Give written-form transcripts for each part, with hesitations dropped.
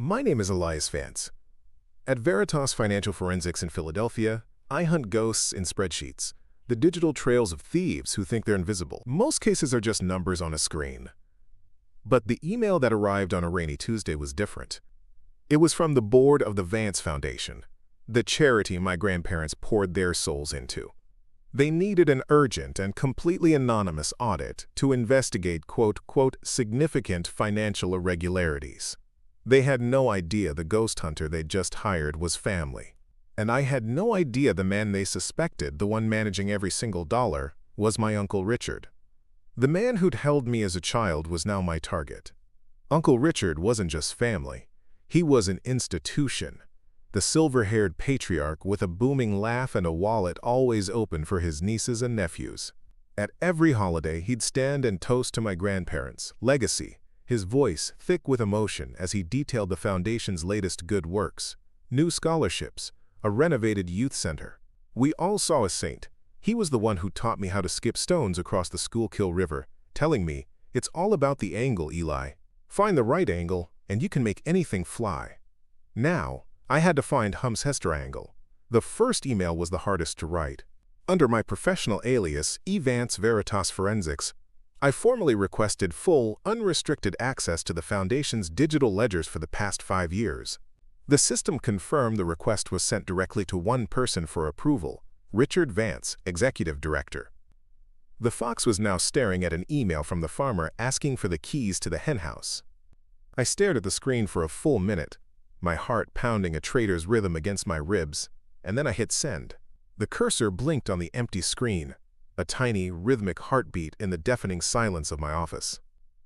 My name is Elias Vance. At Veritas Financial Forensics in Philadelphia, I hunt ghosts in spreadsheets, the digital trails of thieves who think they're invisible. Most cases are just numbers on a screen. But the email that arrived on a rainy Tuesday was different. It was from the board of the Vance Foundation, the charity my grandparents poured their souls into. They needed an urgent and completely anonymous audit to investigate significant financial irregularities. They had no idea the ghost hunter they'd just hired was family. And I had no idea the man they suspected, the one managing every single dollar, was my Uncle Richard. The man who'd held me as a child was now my target. Uncle Richard wasn't just family. He was an institution. The silver-haired patriarch with a booming laugh and a wallet always open for his nieces and nephews. At every holiday, he'd stand and toast to my grandparents' legacy, his voice thick with emotion as he detailed the foundation's latest good works, new scholarships, a renovated youth center. We all saw a saint. He was the one who taught me how to skip stones across the Schuylkill River, telling me, "It's all about the angle, Eli. Find the right angle, and you can make anything fly." Now, I had to find Hum's Hester angle. The first email was the hardest to write. Under my professional alias, Vance Veritas Forensics, I formally requested full, unrestricted access to the Foundation's digital ledgers for the past 5 years. The system confirmed the request was sent directly to one person for approval, Richard Vance, Executive Director. The fox was now staring at an email from the farmer asking for the keys to the henhouse. I stared at the screen for a full minute, my heart pounding a traitor's rhythm against my ribs, and then I hit send. The cursor blinked on the empty screen, a tiny, rhythmic heartbeat in the deafening silence of my office.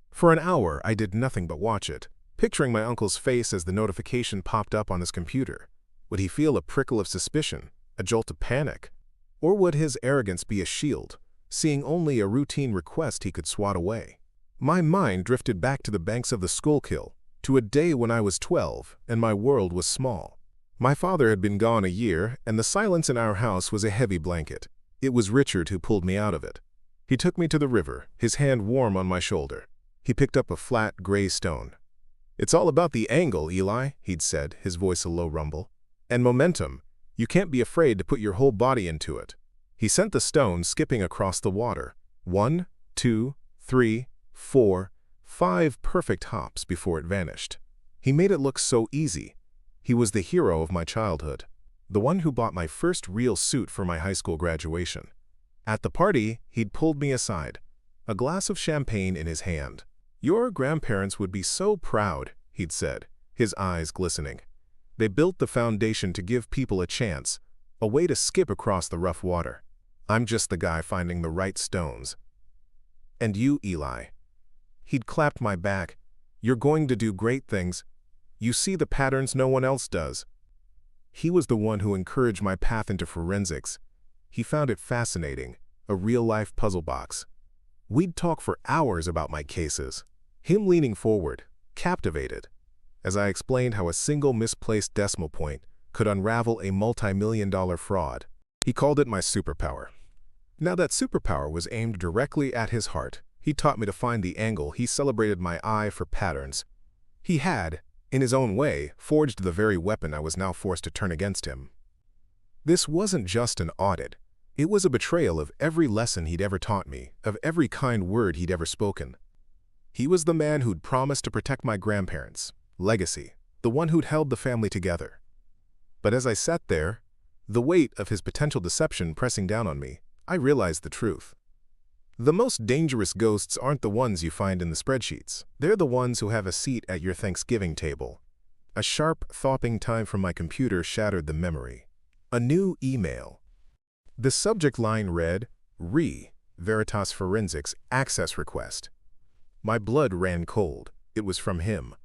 For an hour, I did nothing but watch it, picturing my uncle's face as the notification popped up on his computer. Would he feel a prickle of suspicion, a jolt of panic? Or would his arrogance be a shield, seeing only a routine request he could swat away? My mind drifted back to the banks of the Schuylkill, to a day when I was 12 and my world was small. My father had been gone a year, and the silence in our house was a heavy blanket. It was Richard who pulled me out of it. He took me to the river, his hand warm on my shoulder. He picked up a flat, gray stone. "It's all about the angle, Eli," he'd said, his voice a low rumble. "And momentum. You can't be afraid to put your whole body into it." He sent the stone skipping across the water. 1, 2, 3, 4, 5 perfect hops before it vanished. He made it look so easy. He was the hero of my childhood, the one who bought my first real suit for my high school graduation. At the party, he'd pulled me aside, a glass of champagne in his hand. "Your grandparents would be so proud," he'd said, his eyes glistening. "They built the foundation to give people a chance, a way to skip across the rough water. I'm just the guy finding the right stones. And you, Eli." He'd clapped my back. "You're going to do great things. You see the patterns no one else does." He was the one who encouraged my path into forensics. He found it fascinating, a real-life puzzle box. We'd talk for hours about my cases, him leaning forward, captivated, as I explained how a single misplaced decimal point could unravel a multi-million-dollar fraud. He called it my superpower. Now that superpower was aimed directly at his heart. He taught me to find the angle. He celebrated my eye for patterns. He had, in his own way, forged the very weapon I was now forced to turn against him. This wasn't just an audit. It was a betrayal of every lesson he'd ever taught me, of every kind word he'd ever spoken. He was the man who'd promised to protect my grandparents' legacy, the one who'd held the family together. But as I sat there, the weight of his potential deception pressing down on me, I realized the truth. The most dangerous ghosts aren't the ones you find in the spreadsheets. They're the ones who have a seat at your Thanksgiving table. A sharp, throbbing time from my computer shattered the memory. A new email. The subject line read, Veritas Forensics Access Request. My blood ran cold. It was from him.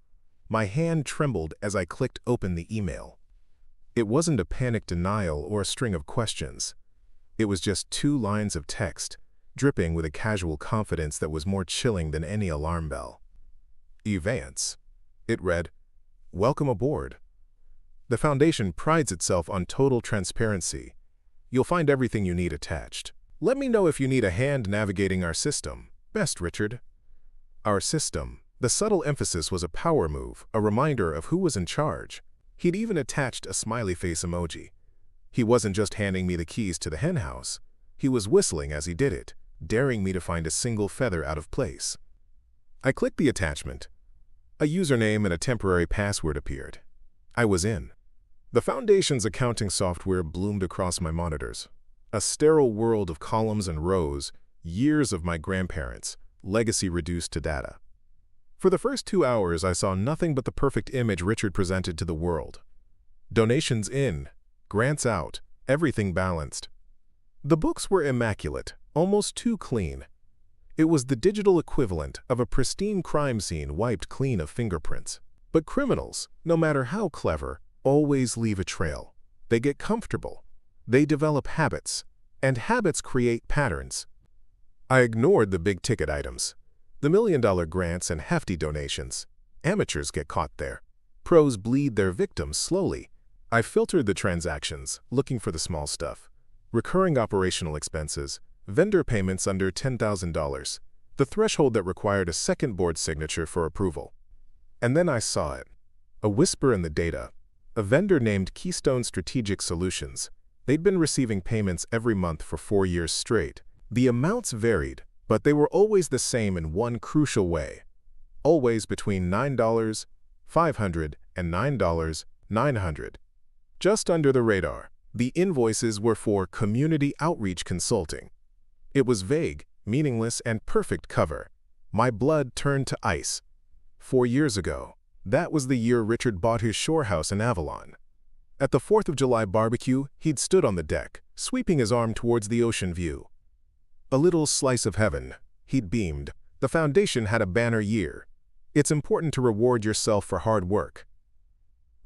My hand trembled as I clicked open the email. It wasn't a panicked denial or a string of questions. It was just 2 lines of text, dripping with a casual confidence that was more chilling than any alarm bell. Vance. It read, "Welcome aboard. The Foundation prides itself on total transparency. You'll find everything you need attached. Let me know if you need a hand navigating our system. Best, Richard." Our system, The subtle emphasis was a power move, a reminder of who was in charge. He'd even attached a smiley face emoji. He wasn't just handing me the keys to the henhouse. He was whistling as he did it, daring me to find a single feather out of place. I clicked the attachment. A username and a temporary password appeared. I was in. The Foundation's accounting software bloomed across my monitors. A sterile world of columns and rows, years of my grandparents, legacy reduced to data. For the first 2 hours, I saw nothing but the perfect image Richard presented to the world. Donations in, grants out, everything balanced. The books were immaculate, almost too clean. It was the digital equivalent of a pristine crime scene wiped clean of fingerprints. But criminals, no matter how clever, always leave a trail. They get comfortable. They develop habits, and habits create patterns. I ignored the big-ticket items. The million-dollar grants and hefty donations. Amateurs get caught there. Pros bleed their victims slowly. I filtered the transactions, looking for the small stuff. Recurring operational expenses, vendor payments under $10,000, the threshold that required a second board signature for approval. And then I saw it. A whisper in the data. A vendor named Keystone Strategic Solutions. They'd been receiving payments every month for 4 years straight. The amounts varied, but they were always the same in one crucial way. Always between $9,500 and $9,900. Just under the radar, the invoices were for community outreach consulting. It was vague, meaningless, and perfect cover. My blood turned to ice. 4 years ago, that was the year Richard bought his shore house in Avalon. At the 4th of July barbecue, he'd stood on the deck, sweeping his arm towards the ocean view. A little slice of heaven. He'd beamed. The Foundation had a banner year. It's important to reward yourself for hard work.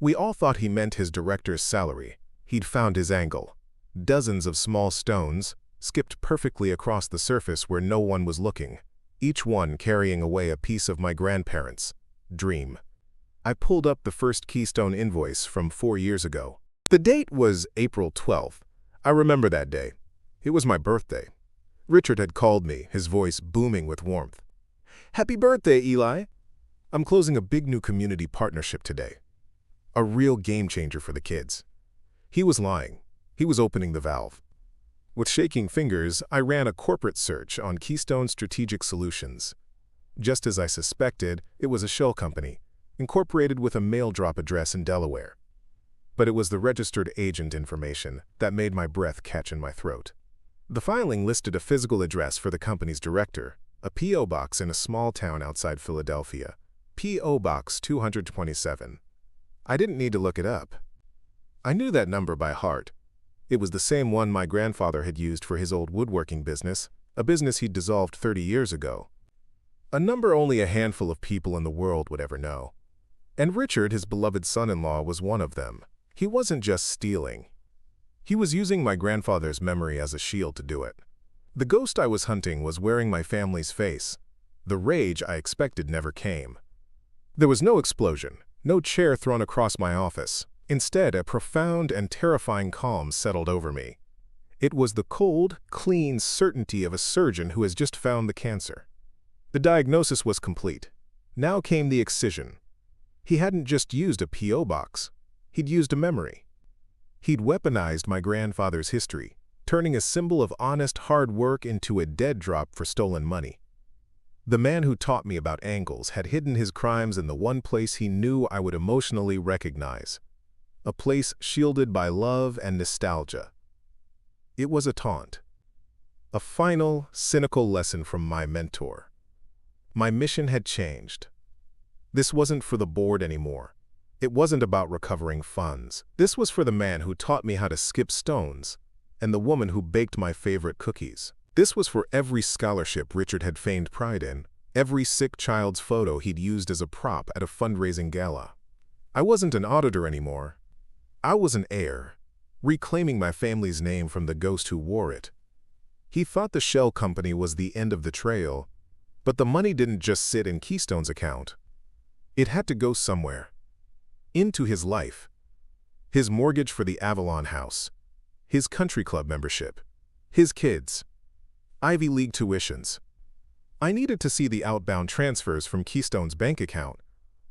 We all thought he meant his director's salary. He'd found his angle. Dozens of small stones, skipped perfectly across the surface where no one was looking, each one carrying away a piece of my grandparents' dream. I pulled up the first Keystone invoice from 4 years ago. The date was April 12th. I remember that day. It was my birthday. Richard had called me, his voice booming with warmth. "Happy birthday, Eli! I'm closing a big new community partnership today. A real game changer for the kids." He was lying. He was opening the valve. With shaking fingers, I ran a corporate search on Keystone Strategic Solutions. Just as I suspected, it was a shell company, incorporated with a mail drop address in Delaware. But it was the registered agent information that made my breath catch in my throat. The filing listed a physical address for the company's director, a P.O. box in a small town outside Philadelphia, P.O. Box 227. I didn't need to look it up. I knew that number by heart. It was the same one my grandfather had used for his old woodworking business, a business he'd dissolved 30 years ago. A number only a handful of people in the world would ever know. And Richard, his beloved son-in-law, was one of them. He wasn't just stealing. He was using my grandfather's memory as a shield to do it. The ghost I was hunting was wearing my family's face. The rage I expected never came. There was no explosion, no chair thrown across my office. Instead, a profound and terrifying calm settled over me. It was the cold, clean certainty of a surgeon who has just found the cancer. The diagnosis was complete. Now came the excision. He hadn't just used a P.O. box. He'd used a memory. He'd weaponized my grandfather's history, turning a symbol of honest hard work into a dead drop for stolen money. The man who taught me about angles had hidden his crimes in the one place he knew I would emotionally recognize. A place shielded by love and nostalgia. It was a taunt. A final, cynical lesson from my mentor. My mission had changed. This wasn't for the board anymore. It wasn't about recovering funds. This was for the man who taught me how to skip stones, and the woman who baked my favorite cookies. This was for every scholarship Richard had feigned pride in, every sick child's photo he'd used as a prop at a fundraising gala. I wasn't an auditor anymore. I was an heir, reclaiming my family's name from the ghost who wore it. He thought the shell company was the end of the trail, but the money didn't just sit in Keystone's account. It had to go somewhere. Into his life. His mortgage for the Avalon house. His country club membership. His kids. Ivy League tuitions. I needed to see the outbound transfers from Keystone's bank account,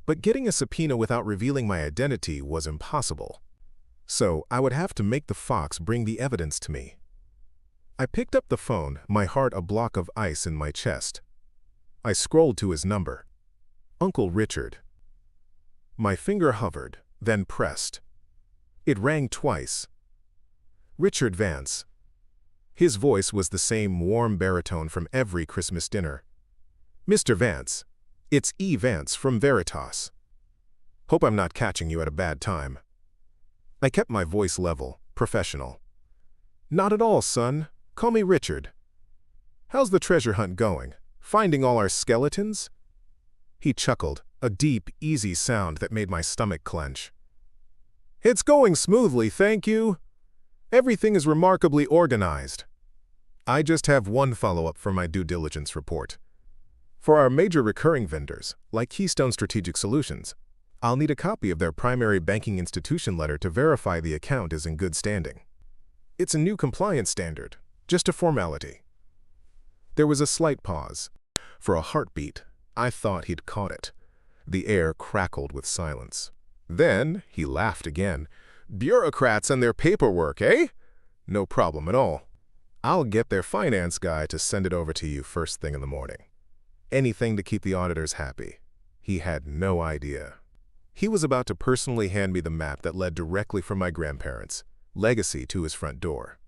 but getting a subpoena without revealing my identity was impossible. So I would have to make the fox bring the evidence to me. I picked up the phone, my heart a block of ice in my chest. I scrolled to his number. Uncle Richard. My finger hovered, then pressed. It rang twice. Richard Vance. His voice was the same warm baritone from every Christmas dinner. Mr. Vance, it's E. Vance from Veritas. Hope I'm not catching you at a bad time. I kept my voice level, professional. Not at all, son. Call me Richard. How's the treasure hunt going? Finding all our skeletons? He chuckled, a deep, easy sound that made my stomach clench. It's going smoothly, thank you. Everything is remarkably organized. I just have one follow-up for my due diligence report. For our major recurring vendors, like Keystone Strategic Solutions, I'll need a copy of their primary banking institution letter to verify the account is in good standing. It's a new compliance standard, just a formality. There was a slight pause. For a heartbeat, I thought he'd caught it. The air crackled with silence. Then he laughed again. Bureaucrats and their paperwork, eh? No problem at all. I'll get their finance guy to send it over to you first thing in the morning. Anything to keep the auditors happy. He had no idea. He was about to personally hand me the map that led directly from my grandparents' legacy to his front door.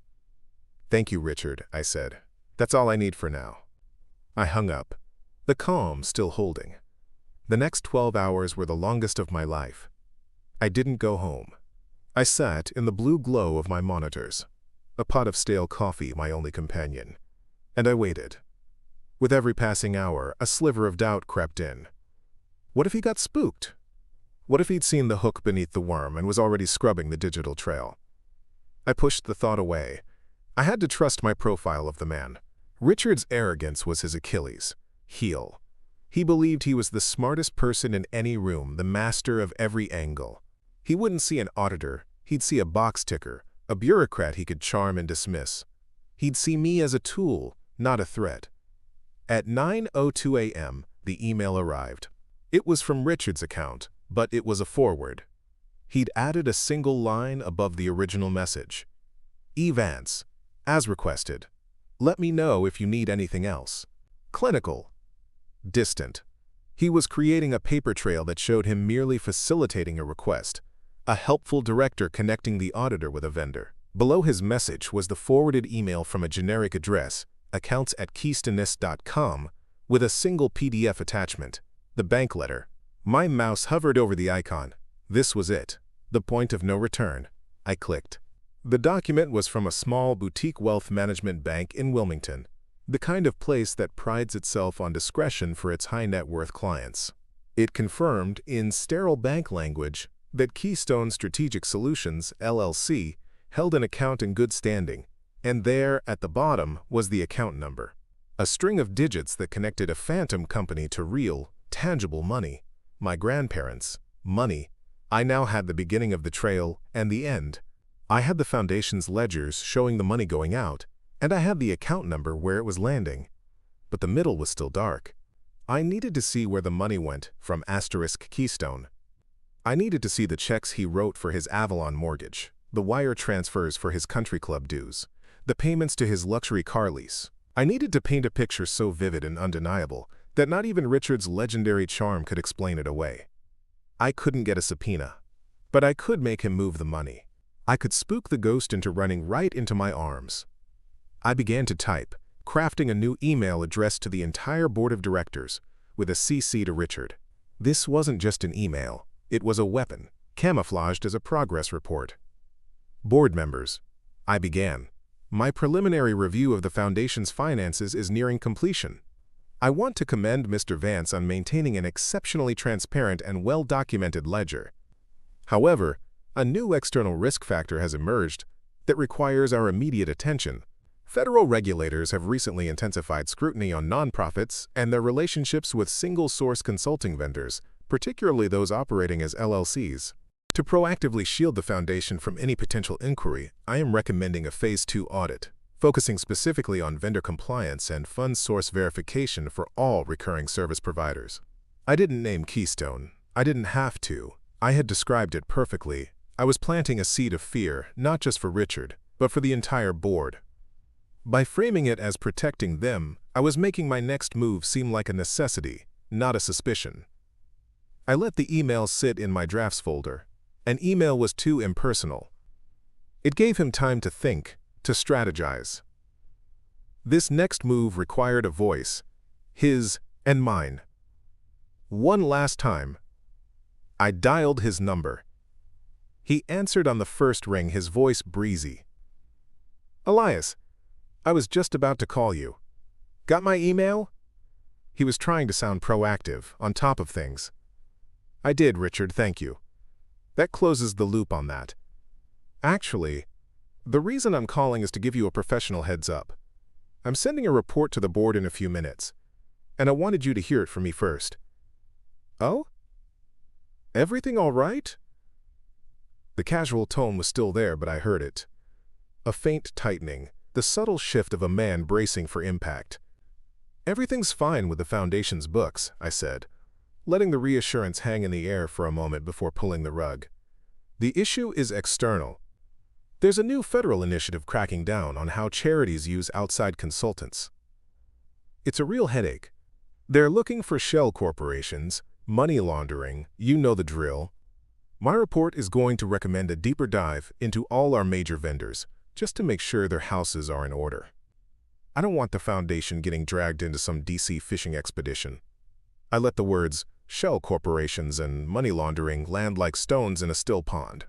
Thank you, Richard, I said. That's all I need for now. I hung up, the calm still holding. The next 12 hours were the longest of my life. I didn't go home. I sat in the blue glow of my monitors, a pot of stale coffee my only companion, and I waited. With every passing hour, a sliver of doubt crept in. What if he got spooked? What if he'd seen the hook beneath the worm and was already scrubbing the digital trail? I pushed the thought away. I had to trust my profile of the man. Richard's arrogance was his Achilles heel. He believed he was the smartest person in any room, the master of every angle. He wouldn't see an auditor, he'd see a box ticker, a bureaucrat he could charm and dismiss. He'd see me as a tool, not a threat. At 9:02 a.m., the email arrived. It was from Richard's account, but it was a forward. He'd added a single line above the original message. E. Vance, as requested. Let me know if you need anything else. Clinical. Distant. He was creating a paper trail that showed him merely facilitating a request, a helpful director connecting the auditor with a vendor. Below his message was the forwarded email from a generic address, accounts@keystonis.com, with a single PDF attachment, the bank letter. My mouse hovered over the icon. This was it, the point of no return. I clicked. The document was from a small boutique wealth management bank in Wilmington, the kind of place that prides itself on discretion for its high-net-worth clients. It confirmed, in sterile bank language, that Keystone Strategic Solutions, LLC, held an account in good standing, and there, at the bottom, was the account number, a string of digits that connected a phantom company to real, tangible money. My grandparents' money. I now had the beginning of the trail and the end. I had the foundation's ledgers showing the money going out, and I had the account number where it was landing. But the middle was still dark. I needed to see where the money went from *Keystone. I needed to see the checks he wrote for his Avalon mortgage, the wire transfers for his country club dues, the payments to his luxury car lease. I needed to paint a picture so vivid and undeniable that not even Richard's legendary charm could explain it away. I couldn't get a subpoena, but I could make him move the money. I could spook the ghost into running right into my arms. I began to type, crafting a new email addressed to the entire board of directors, with a CC to Richard. This wasn't just an email, it was a weapon, camouflaged as a progress report. Board members, I began. My preliminary review of the Foundation's finances is nearing completion. I want to commend Mr. Vance on maintaining an exceptionally transparent and well-documented ledger. However, a new external risk factor has emerged that requires our immediate attention. Federal regulators have recently intensified scrutiny on nonprofits and their relationships with single-source consulting vendors, particularly those operating as LLCs. To proactively shield the Foundation from any potential inquiry, I am recommending a Phase 2 audit. focusing specifically on vendor compliance and fund source verification for all recurring service providers. I didn't name Keystone. I didn't have to. I had described it perfectly. I was planting a seed of fear, not just for Richard, but for the entire board. By framing it as protecting them, I was making my next move seem like a necessity, not a suspicion. I let the email sit in my drafts folder. An email was too impersonal. It gave him time to think, to strategize. This next move required a voice, his and mine. One last time, I dialed his number. He answered on the first ring, his voice breezy. "Elias, I was just about to call you. Got my email?" He was trying to sound proactive, on top of things. "I did, Richard, thank you. That closes the loop on that. Actually, the reason I'm calling is to give you a professional heads up. I'm sending a report to the board in a few minutes, and I wanted you to hear it from me first." "Oh? Everything all right?" The casual tone was still there, but I heard it. A faint tightening, the subtle shift of a man bracing for impact. "Everything's fine with the Foundation's books," I said, letting the reassurance hang in the air for a moment before pulling the rug. "The issue is external. There's a new federal initiative cracking down on how charities use outside consultants. It's a real headache. They're looking for shell corporations, money laundering, you know the drill. My report is going to recommend a deeper dive into all our major vendors, just to make sure their houses are in order. I don't want the Foundation getting dragged into some DC fishing expedition." I let the words, shell corporations and money laundering, land like stones in a still pond.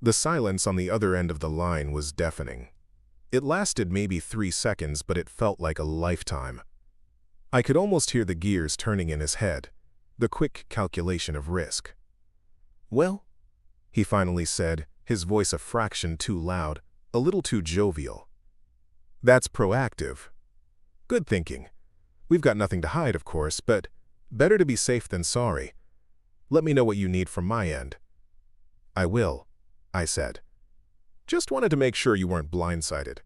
The silence on the other end of the line was deafening. It lasted maybe 3 seconds, but it felt like a lifetime. I could almost hear the gears turning in his head, the quick calculation of risk. "Well," he finally said, his voice a fraction too loud, a little too jovial. "That's proactive. Good thinking. We've got nothing to hide, of course, but better to be safe than sorry. Let me know what you need from my end." "I will," I said. "Just wanted to make sure you weren't blindsided.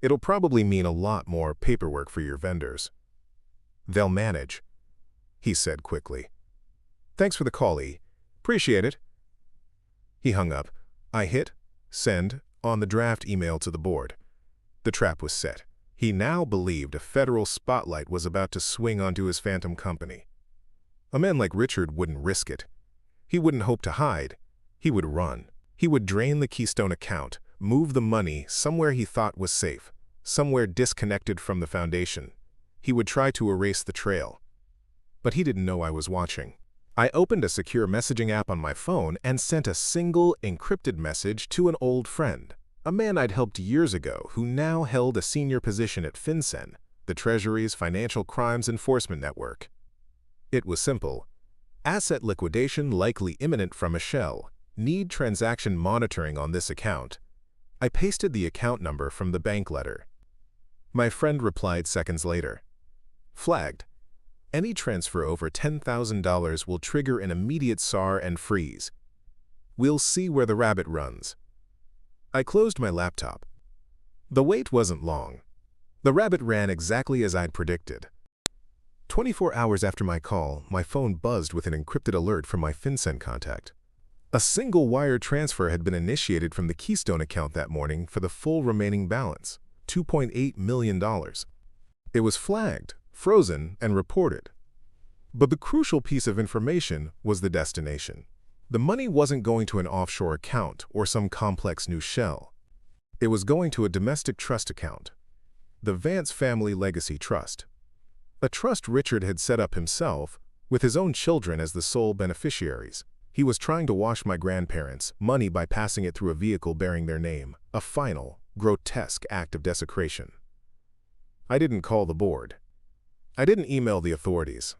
It'll probably mean a lot more paperwork for your vendors." "They'll manage," he said quickly. "Thanks for the call, E. Appreciate it." He hung up. I hit send on the draft email to the board. The trap was set. He now believed a federal spotlight was about to swing onto his phantom company. A man like Richard wouldn't risk it. He wouldn't hope to hide. He would run. He would drain the Keystone account, move the money somewhere he thought was safe, somewhere disconnected from the Foundation. He would try to erase the trail. But he didn't know I was watching. I opened a secure messaging app on my phone and sent a single, encrypted message to an old friend, a man I'd helped years ago who now held a senior position at FinCEN, the Treasury's Financial Crimes Enforcement Network. It was simple. Asset liquidation likely imminent from a shell. Need transaction monitoring on this account. I pasted the account number from the bank letter. My friend replied seconds later. Flagged. Any transfer over $10,000 will trigger an immediate SAR and freeze. We'll see where the rabbit runs. I closed my laptop. The wait wasn't long. The rabbit ran exactly as I'd predicted. 24 hours after my call, my phone buzzed with an encrypted alert from my FinCEN contact. A single wire transfer had been initiated from the Keystone account that morning for the full remaining balance, $2.8 million. It was flagged, frozen, and reported. But the crucial piece of information was the destination. The money wasn't going to an offshore account or some complex new shell. It was going to a domestic trust account, the Vance Family Legacy Trust. A trust Richard had set up himself, with his own children as the sole beneficiaries. He was trying to wash my grandparents' money by passing it through a vehicle bearing their name, a final, grotesque act of desecration. I didn't call the board. I didn't email the authorities.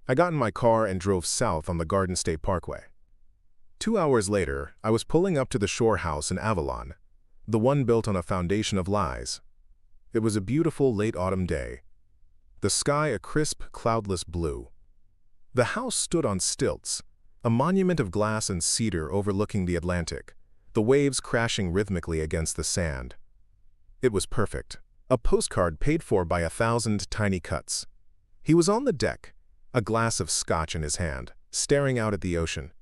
I got in my car and drove south on the Garden State Parkway. 2 hours later, I was pulling up to the shore house in Avalon, the one built on a foundation of lies. It was a beautiful late autumn day. The sky a crisp, cloudless blue. The house stood on stilts, a monument of glass and cedar overlooking the Atlantic, the waves crashing rhythmically against the sand. It was perfect. A postcard paid for by 1,000 tiny cuts. He was on the deck, a glass of scotch in his hand, staring out at the ocean.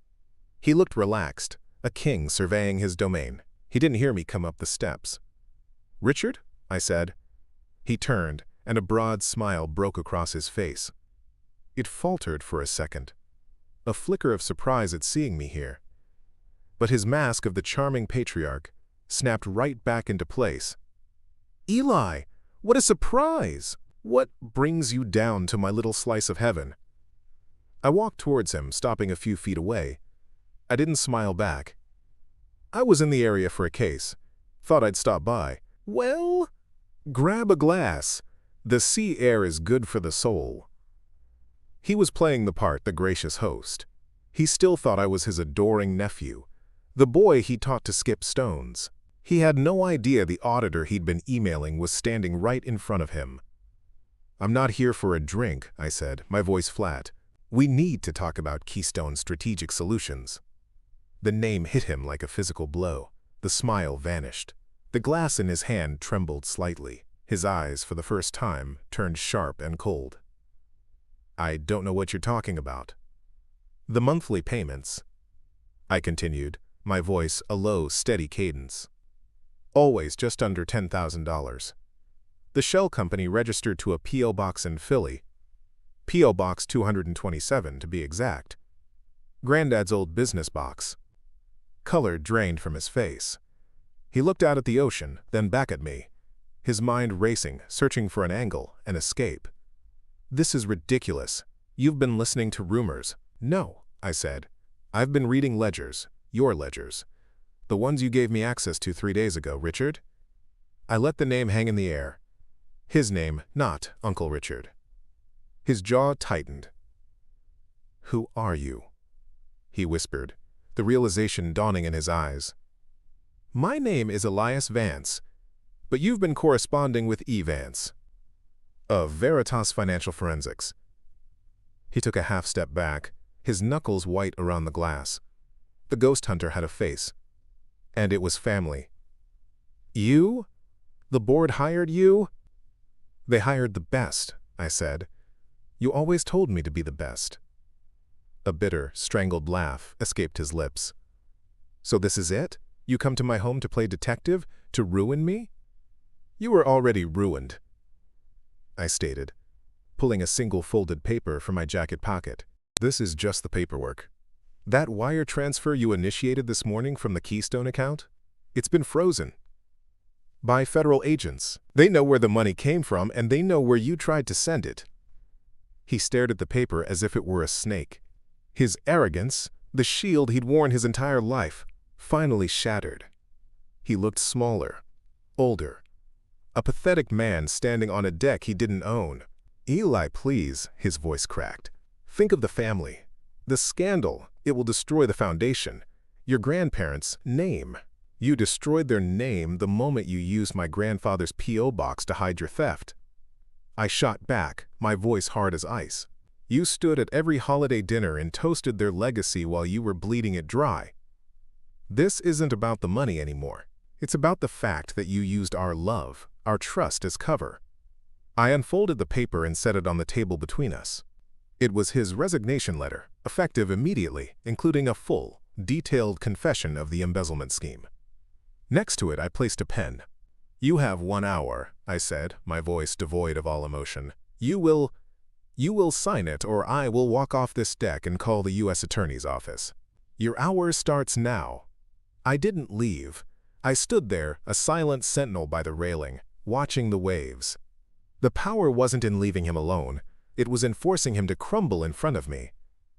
He looked relaxed, a king surveying his domain. He didn't hear me come up the steps. "Richard?" I said. He turned, and a broad smile broke across his face. It faltered for a second, a flicker of surprise at seeing me here. But his mask of the charming patriarch snapped right back into place. "Eli, what a surprise! What brings you down to my little slice of heaven?" I walked towards him, stopping a few feet away. I didn't smile back. "I was in the area for a case. Thought I'd stop by." "Well, grab a glass. The sea air is good for the soul." He was playing the part, the gracious host. He still thought I was his adoring nephew, the boy he taught to skip stones. He had no idea the auditor he'd been emailing was standing right in front of him. "I'm not here for a drink," I said, my voice flat. "We need to talk about Keystone Strategic Solutions." The name hit him like a physical blow. The smile vanished. The glass in his hand trembled slightly. His eyes, for the first time, turned sharp and cold. "I don't know what you're talking about." "The monthly payments," I continued, my voice a low, steady cadence. "Always just under $10,000. The shell company registered to a P.O. box in Philly. P.O. Box 227, to be exact. Granddad's old business box." Color drained from his face. He looked out at the ocean, then back at me, his mind racing, searching for an angle, an escape. "This is ridiculous. You've been listening to rumors." "No," I said. "I've been reading ledgers, your ledgers. The ones you gave me access to 3 days ago, Richard." I let the name hang in the air. His name, not Uncle Richard. His jaw tightened. "Who are you?" he whispered, the realization dawning in his eyes. "My name is Elias Vance, but you've been corresponding with E. Vance, of Veritas Financial Forensics." He took a half step back, his knuckles white around the glass. The ghost hunter had a face. And it was family. "You? The board hired you?" "They hired the best," I said. "You always told me to be the best." A bitter, strangled laugh escaped his lips. "So this is it? You come to my home to play detective? To ruin me?" "You were already ruined," I stated, pulling a single folded paper from my jacket pocket. "This is just the paperwork. That wire transfer you initiated this morning from the Keystone account? It's been frozen. By federal agents. They know where the money came from, and they know where you tried to send it." He stared at the paper as if it were a snake. His arrogance, the shield he'd worn his entire life, finally shattered. He looked smaller, older, a pathetic man standing on a deck he didn't own. "Eli, please," his voice cracked. "Think of the family. The scandal, it will destroy the foundation. Your grandparents' name. You destroyed their name the moment you used my grandfather's P.O. box to hide your theft." I shot back, my voice hard as ice. "You stood at every holiday dinner and toasted their legacy while you were bleeding it dry. This isn't about the money anymore. It's about the fact that you used our love, our trust as cover." I unfolded the paper and set it on the table between us. It was his resignation letter, effective immediately, including a full, detailed confession of the embezzlement scheme. Next to it, I placed a pen. "You have 1 hour," I said, my voice devoid of all emotion. You will sign it, or I will walk off this deck and call the U.S. Attorney's office. Your hour starts now." I didn't leave. I stood there, a silent sentinel by the railing, watching the waves. The power wasn't in leaving him alone. It was in forcing him to crumble in front of me.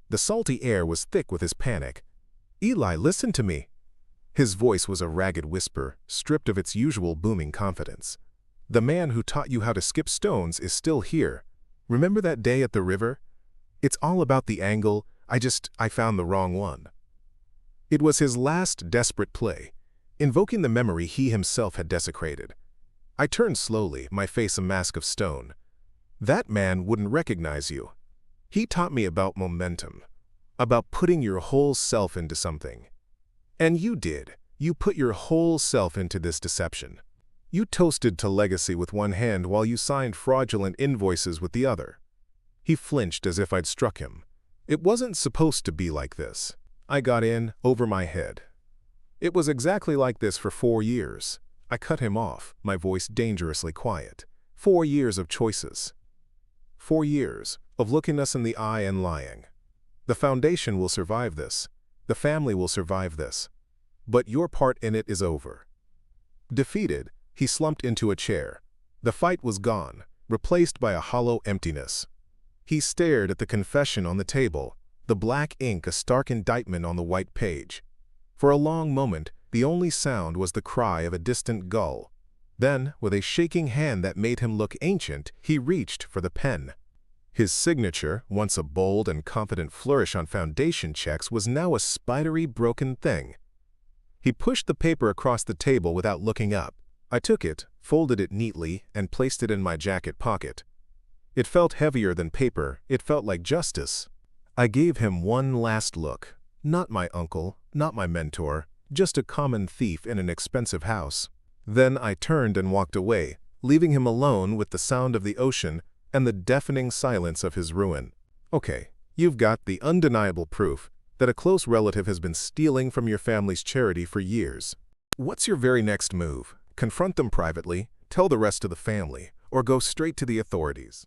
The salty air was thick with his panic. "Eli, listen to me." His voice was a ragged whisper, stripped of its usual booming confidence. "The man who taught you how to skip stones is still here. Remember that day at the river? It's all about the angle. I found the wrong one." It was his last desperate play, invoking the memory he himself had desecrated. I turned slowly, my face a mask of stone. "That man wouldn't recognize you. He taught me about momentum, about putting your whole self into something. And you did. You put your whole self into this deception. You toasted to legacy with one hand while you signed fraudulent invoices with the other. He flinched as if I'd struck him. It wasn't supposed to be like this. I got in over my head. It was exactly like this for 4 years. I cut him off, my voice dangerously quiet. 4 years of choices. 4 years of looking us in the eye and lying. The foundation will survive this. The family will survive this. But your part in it is over. Defeated, he slumped into a chair. The fight was gone, replaced by a hollow emptiness. He stared at the confession on the table, the black ink a stark indictment on the white page. For a long moment, the only sound was the cry of a distant gull. Then, with a shaking hand that made him look ancient, he reached for the pen. His signature, once a bold and confident flourish on foundation checks, was now a spidery, broken thing. He pushed the paper across the table without looking up. I took it, folded it neatly, and placed it in my jacket pocket. It felt heavier than paper. It felt like justice. I gave him one last look. Not my uncle, not my mentor, just a common thief in an expensive house. Then I turned and walked away, leaving him alone with the sound of the ocean and the deafening silence of his ruin. Okay, you've got the undeniable proof that a close relative has been stealing from your family's charity for years. What's your very next move? Confront them privately, tell the rest of the family, or go straight to the authorities?